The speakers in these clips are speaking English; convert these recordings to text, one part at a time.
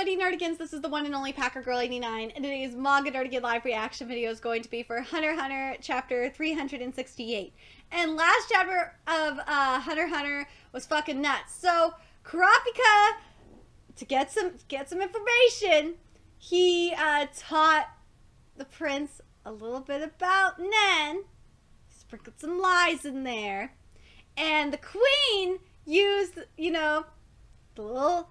Buddy Nardigans, this is the one and only Packer Girl 89, and today's Manga Nardigan live reaction video is going to be for Hunter x Hunter chapter 368. And last chapter of Hunter x Hunter was fucking nuts. So Kurapika, to get some information, he taught the prince a little bit about Nen, sprinkled some lies in there, and the queen used, you know, the little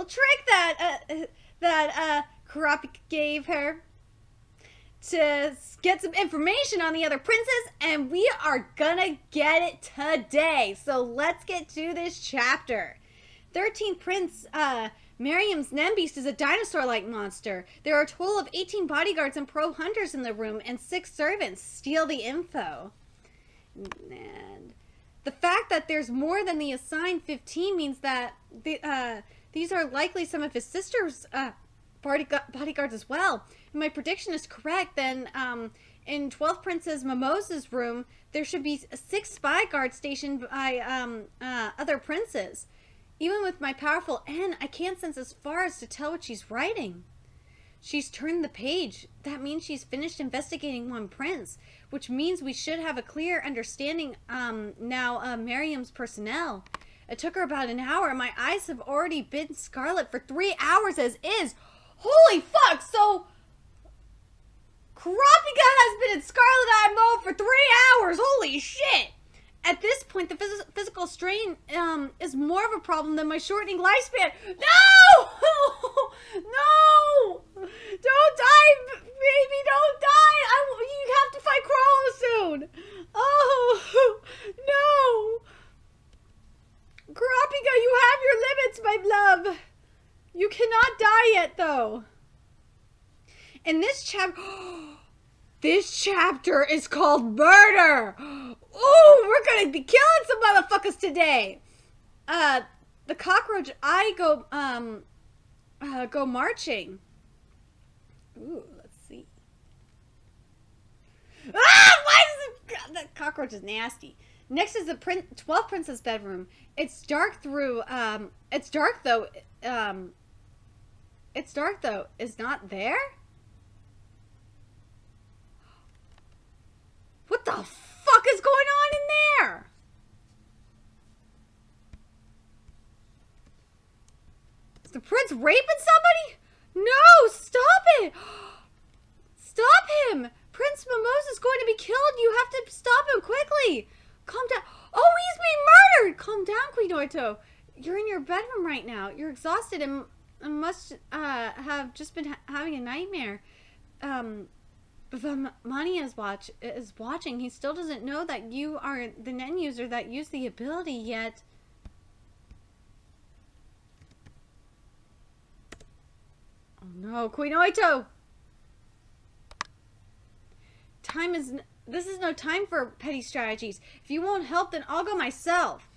trick that Kurapika gave her to get some information on the other princes, and we are gonna get it today. So let's get to this chapter. 13th Prince, Miriam's Nembeast is a dinosaur-like monster. There are a total of 18 bodyguards and pro hunters in the room, and 6 servants. Steal the info. And the fact that there's more than the assigned 15 means that these are likely some of his sister's bodyguards as well. If my prediction is correct, then in 12th Princess Mimosa's room, there should be 6 spy guards stationed by other princes. Even with my powerful N, I can't sense as far as to tell what she's writing. She's turned the page. That means she's finished investigating one prince, which means we should have a clear understanding now Miriam's personnel. It took her about an hour, and my eyes have already been scarlet for 3 hours as is. Holy fuck! So Kurapika has been in scarlet eye mode for 3 hours. Holy shit! At this point, the physical strain is more of a problem than my shortening lifespan. No! No! Don't die, baby! Don't die! You have to fight Crawlo soon! Oh! No! Kurapika, you have your limits, my love! You cannot die yet, though. In this chapter... This chapter is called Murder! Oh, we're gonna be killing some motherfuckers today! The cockroach go marching. Ooh, let's see. Ah! Why is it... That cockroach is nasty. Next is the 12th Princess bedroom. It's dark though. It's dark though. Is not there? What the fuck is going on in there? Is the prince raping somebody? No, stop it! Stop him! Prince Mimosa's going to be killed. You have to stop him quickly. Calm down. Oh, he's being murdered! Calm down, Queen Oito. You're in your bedroom right now. You're exhausted and must have just been having a nightmare. But Mania is watching. He still doesn't know that you are the Nen user that used the ability yet. Oh no, Queen Oito! This is no time for petty strategies. If you won't help, then I'll go myself.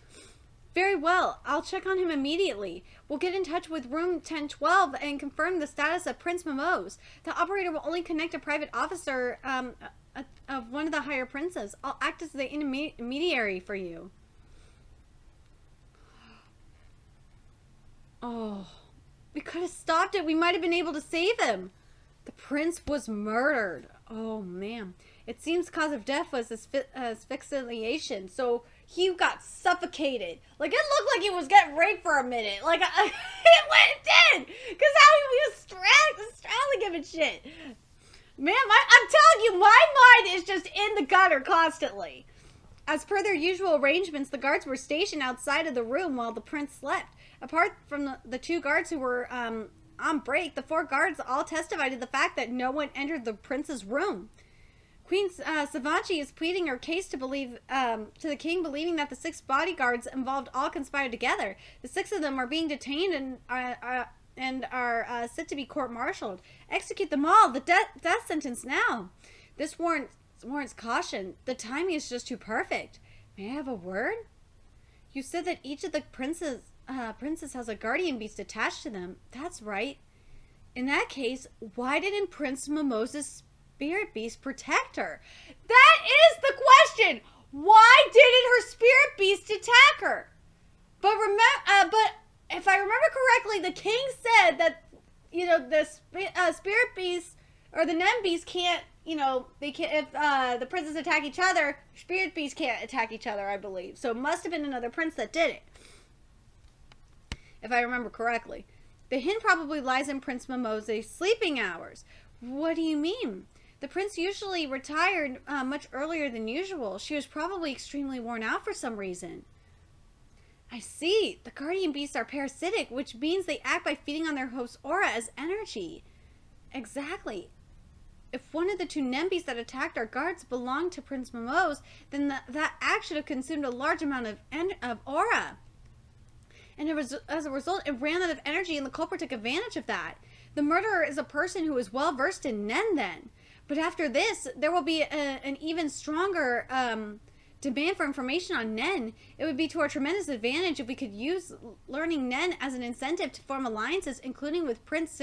Very well. I'll check on him immediately. We'll get in touch with room 1012 and confirm the status of Prince Mimose. The operator will only connect a private officer of one of the higher princes. I'll act as the intermediary for you. Oh, we could have stopped it. We might have been able to save him. The prince was murdered. Oh, man. It seems cause of death was asphyxiation, so he got suffocated. Like, it looked like he was getting raped for a minute. Like, it did! Because how he was straddling him and shit. Man, I'm telling you, my mind is just in the gutter constantly. As per their usual arrangements, the guards were stationed outside of the room while the prince slept. Apart from the 2 guards who were on break, the 4 guards all testified to the fact that no one entered the prince's room. Queen Savanchi is pleading her case to the king, believing that the 6 bodyguards involved all conspired together. The 6 of them are being detained and are set to be court-martialed. Execute them all. The death sentence now. This warrants caution. The timing is just too perfect. May I have a word? You said that each of the princes has a guardian beast attached to them. That's right. In that case, why didn't Prince Mimosa's spirit beast protect her? That is the question. Why didn't her spirit beast attack her? But if I remember correctly, the king said that the spirit beasts or the Nen beasts can't, they can't, if the princes attack each other, spirit beasts can't attack each other, I believe. So it must have been another prince that did it, if I remember correctly. The hint probably lies in Prince Mimose's sleeping hours. What do you mean? The prince usually retired much earlier than usual. She was probably extremely worn out for some reason. I see. The guardian beasts are parasitic, which means they act by feeding on their host's aura as energy. Exactly. If one of the two Nen beasts that attacked our guards belonged to Prince Mimose, then that act should have consumed a large amount of aura. And as a result, it ran out of energy, and the culprit took advantage of that. The murderer is a person who is well versed in Nen then. But after this, there will be an even stronger demand for information on Nen. It would be to our tremendous advantage if we could use learning Nen as an incentive to form alliances, including with Prince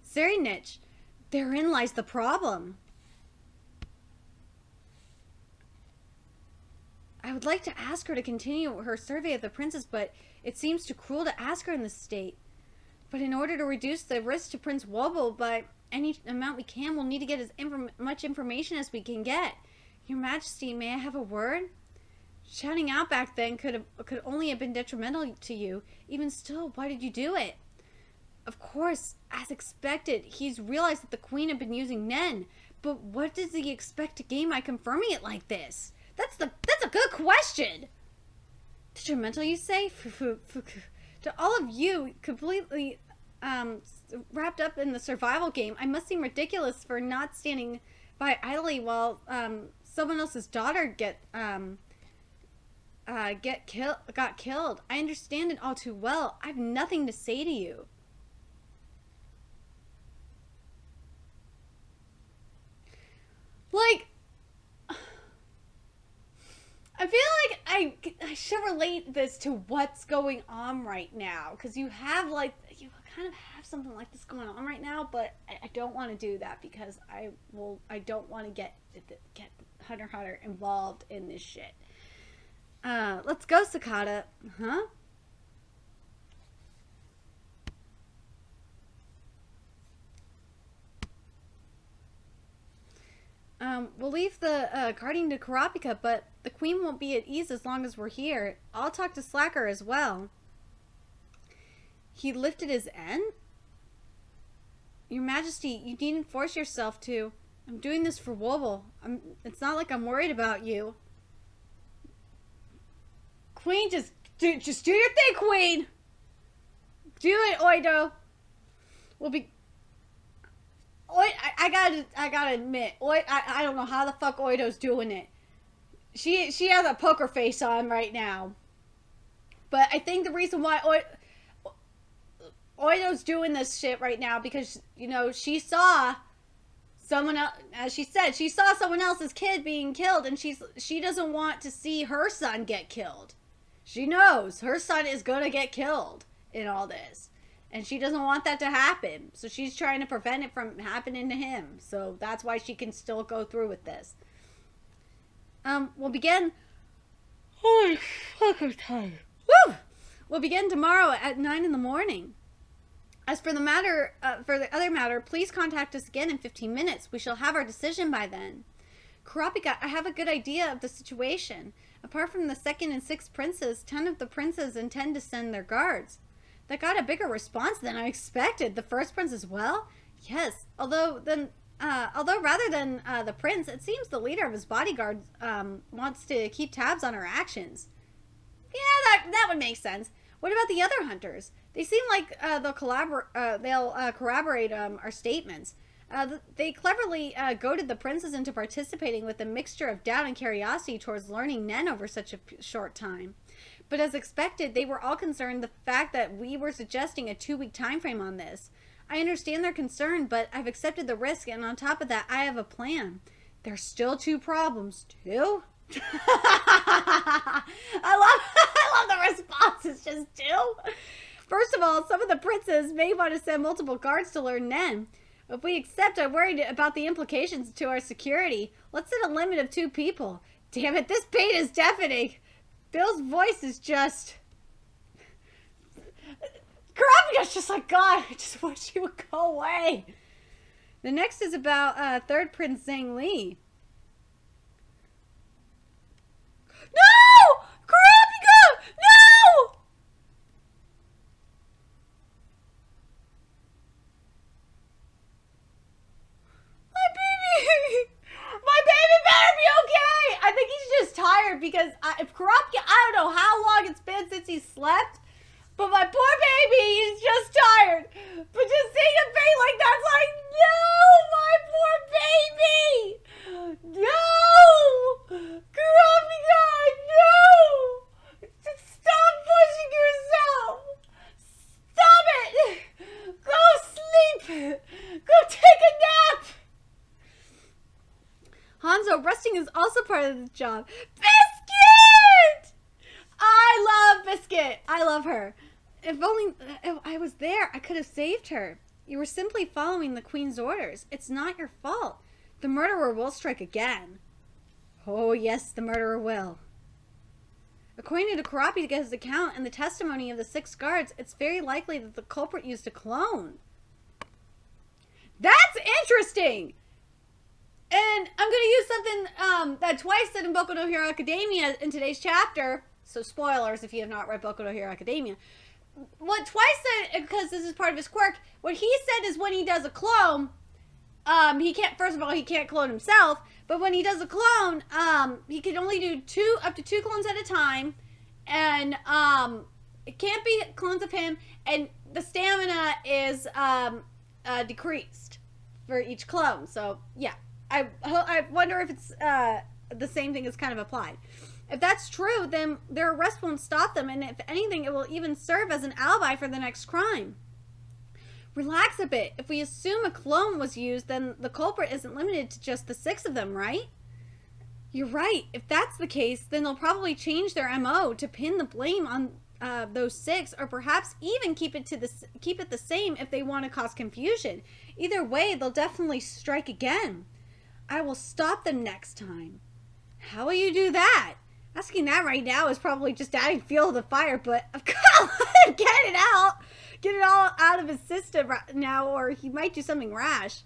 Serenich. Therein lies the problem. I would like to ask her to continue her survey of the princes, but it seems too cruel to ask her in this state. But in order to reduce the risk to Prince Wobble by any amount we can, we'll need to get as much information as we can get. Your Majesty, may I have a word? Shouting out back then could only have been detrimental to you. Even still, why did you do it? Of course, as expected, he's realized that the Queen had been using Nen. But what does he expect to gain by confirming it like this? That's a good question. Detrimental, you say? To all of you, completely wrapped up in the survival game, I must seem ridiculous for not standing by idly while someone else's daughter got killed. I understand it all too well. I have nothing to say to you. Like, I feel like I should relate this to what's going on right now, because you kind of have something like this going on right now, but I don't want to do that because I don't want to get Hunter x Hunter involved in this shit. Let's go, Sakata. Huh? We'll leave the guardian to Kurapika, but the Queen won't be at ease as long as we're here. I'll talk to Slacker as well. He lifted his end? Your Majesty, you needn't force yourself to. I'm doing this for Wobble. It's not like I'm worried about you. Queen, just do your thing, Queen! Do it, Oido. We'll be... I gotta admit, I don't know how the fuck Oido's doing it. She has a poker face on right now. But I think the reason why Oido's doing this shit right now because, she saw someone else, as she said, she saw someone else's kid being killed, and she doesn't want to see her son get killed. She knows her son is gonna get killed in all this. And she doesn't want that to happen. So she's trying to prevent it from happening to him. So that's why she can still go through with this. We'll begin... Holy fuck, I'm tired. Woo! We'll begin tomorrow at 9 in the morning. As for the other matter, please contact us again in 15 minutes. We shall have our decision by then. Kurapika, I have a good idea of the situation. Apart from the 2nd and 6th princes, 10 of the princes intend to send their guards. That got a bigger response than I expected. The first prince as well? Yes. Although rather than the prince, it seems the leader of his bodyguards wants to keep tabs on our actions. Yeah, that would make sense. What about the other hunters? They seem like they'll corroborate our statements. They cleverly goaded the princes into participating with a mixture of doubt and curiosity towards learning Nen over such a short time. But as expected, they were all concerned the fact that we were suggesting a 2-week time frame on this. I understand their concern, but I've accepted the risk, and on top of that, I have a plan. There's still 2 problems. 2? I love the response. It's just 2. First of all, some of the princes may want to send multiple guards to learn Nen. If we accept, I'm worried about the implications to our security. Let's set a limit of 2 people. Damn it, this pain is deafening. Bill's voice is just... Kurapika's just like, God, I just wish he would go away. The next is about third Prince Zhangli. No! Kurapika! No! My baby! My baby better be okay! I think he's just tired because if Kurapika, I don't know how long it's been since he slept, but my poor baby, he's just tired. But just seeing a baby like that's like, no, my poor baby! No! Kurapika, no! Just stop pushing yourself! Stop it! Go sleep! Go take a nap! Hanzo, resting is also part of the job. Biscuit! I love Biscuit. I love her. If only I was there, I could have saved her. You were simply following the Queen's orders. It's not your fault. The murderer will strike again. Oh, yes, the murderer will. According to Kurapika's account and the testimony of the 6 guards, it's very likely that the culprit used a clone. That's interesting! And I'm going to use something that Twice said in Boku no Hero Academia in today's chapter. So spoilers if you have not read Boku no Hero Academia. What Twice said, because this is part of his quirk, what he said is when he does a clone, he can't, first of all, he can't clone himself, but when he does a clone, he can only do up to 2 clones at a time, and it can't be clones of him, and the stamina is decreased for each clone. So, yeah. I wonder if it's the same thing is kind of applied. If that's true, then their arrest won't stop them, and if anything, it will even serve as an alibi for the next crime. Relax a bit. If we assume a clone was used, then the culprit isn't limited to just the 6 of them, right? You're right. If that's the case, then they'll probably change their MO to pin the blame on those 6, or perhaps even keep it the same if they want to cause confusion. Either way, they'll definitely strike again. I will stop them next time. How will you do that? Asking that right now is probably just adding fuel to the fire, but I've got to let him get it out. Get it all out of his system right now, or he might do something rash.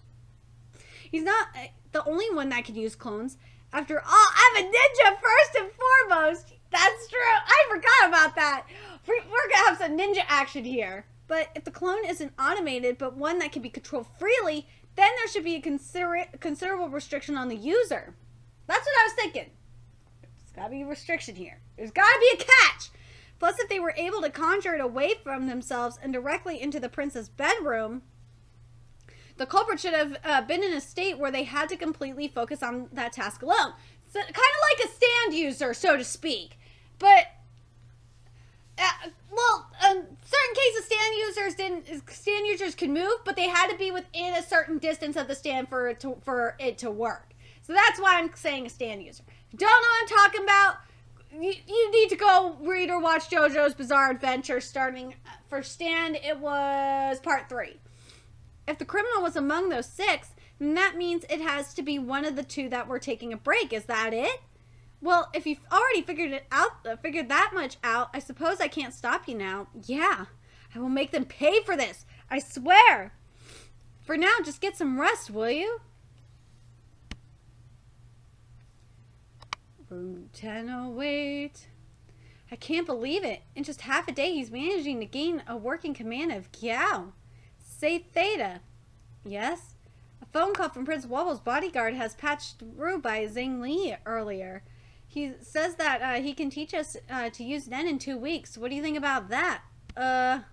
He's not the only one that can use clones. After all, I'm a ninja first and foremost. That's true. I forgot about that. We're going to have some ninja action here. But if the clone isn't automated, but one that can be controlled freely, then there should be a considerable restriction on the user. That's what I was thinking. There's got to be a restriction here. There's got to be a catch. Plus, if they were able to conjure it away from themselves and directly into the prince's bedroom, the culprit should have been in a state where they had to completely focus on that task alone. So, kind of like a stand user, so to speak. But, certain cases, stand users can move, but they had to be within a certain distance of the stand for it to work. So that's why I'm saying a stand user. If you don't know what I'm talking about, you need to go read or watch JoJo's Bizarre Adventure starting for Stand. It was part 3. If the criminal was among those 6, then that means it has to be one of the 2 that were taking a break. Is that it? Well, if you've already figured that much out, I suppose I can't stop you now. Yeah, I will make them pay for this. I swear. For now, just get some rest, will you? Room 1008. I can't believe it. In just half a day, he's managing to gain a working command of Gyao. Say Theta. Yes? A phone call from Prince Wobble's bodyguard has patched through by Zhangli earlier. He says that he can teach us to use Nen in 2 weeks. What do you think about that? That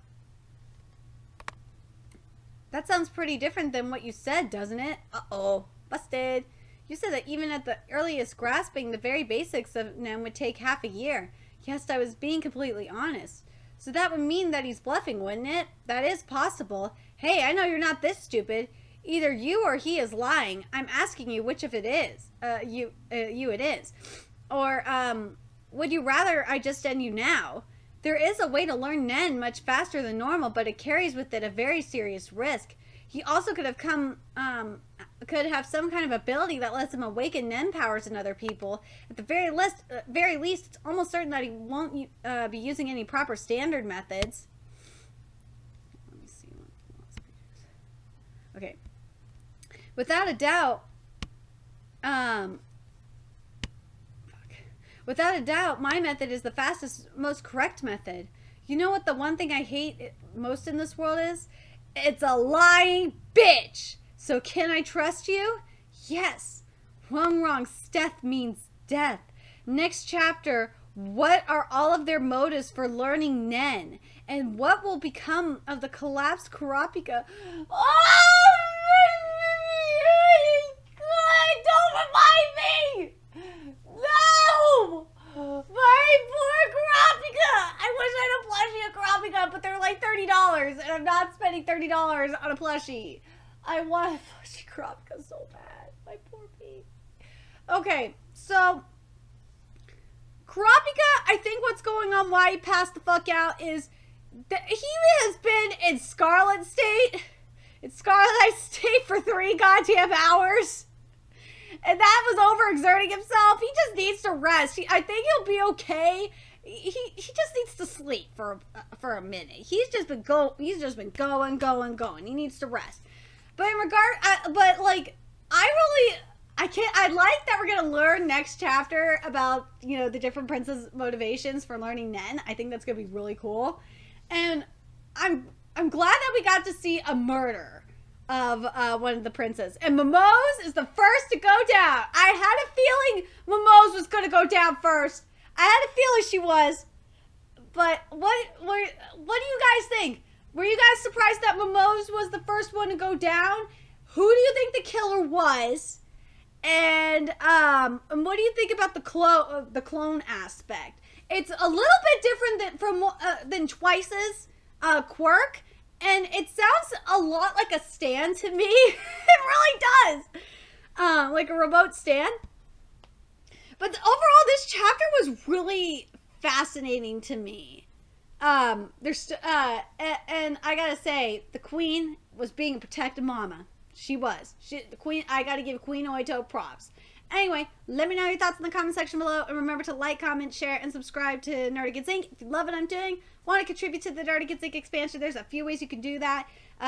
sounds pretty different than what you said, doesn't it? Uh-oh. Busted. You said that even at the earliest grasping, the very basics of Nen would take half a year. Yes, I was being completely honest. So that would mean that he's bluffing, wouldn't it? That is possible. Hey, I know you're not this stupid. Either you or he is lying. I'm asking you which of it is. You it is. Or, would you rather I just end you now? There is a way to learn Nen much faster than normal, but it carries with it a very serious risk. He also could have some kind of ability that lets him awaken Nen powers in other people. At the very least, it's almost certain that he won't be using any proper standard methods. Okay. Without a doubt, without a doubt, my method is the fastest, most correct method. You know what the one thing I hate most in this world is? It's a lying bitch. So can I trust you? Yes. Wrong. Steth means death. Next chapter, what are all of their motives for learning Nen? And what will become of the collapsed Kurapika? Oh, God, don't remind me! No! My poor Kurapika! I wish I had a plushie of Kurapika, but they're like $30, and I'm not spending $30 on a plushie. I want a plushie Kurapika so bad. My poor baby. Okay, so Kurapika, I think what's going on, why he passed the fuck out, is that he has been in Scarlet State. In Scarlet State for 3 goddamn hours. And that was overexerting himself. He just needs to rest. I think he'll be okay. He just needs to sleep for a minute. He's just been going. He needs to rest. But in regard, I like that we're gonna learn next chapter about, you know, the different princes' motivations for learning Nen. I think that's gonna be really cool, and I'm glad that we got to see a murder of one of the princes. And Momo's is the first to go down. I had a feeling Momo's was gonna go down first. I had a feeling she was. But what do you guys think? Were you guys surprised that Momo's was the first one to go down? Who do you think the killer was? And what do you think about the clone aspect? It's a little bit different than Twice's quirk, and it sounds a lot like a stand to me. It really does, like a remote stand. But overall, this chapter was really fascinating to me. And I gotta say, the queen was being a protective mama. She was. The queen. I gotta give Queen Oito props. Anyway, let me know your thoughts in the comment section below, and remember to like, comment, share, and subscribe to Nerdigans Inc. If you love what I'm doing, want to contribute to the Nerdigans Inc. expansion, there's a few ways you can do that.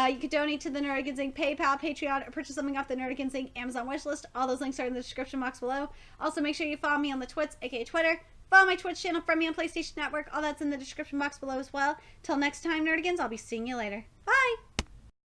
You can donate to the Nerdigans Inc. PayPal, Patreon, or purchase something off the Nerdigans Inc. Amazon wishlist. All those links are in the description box below. Also, make sure you follow me on the Twits, aka Twitter. Follow my Twitch channel, friend me on PlayStation Network. All that's in the description box below as well. Till next time, Nerdigans, I'll be seeing you later. Bye!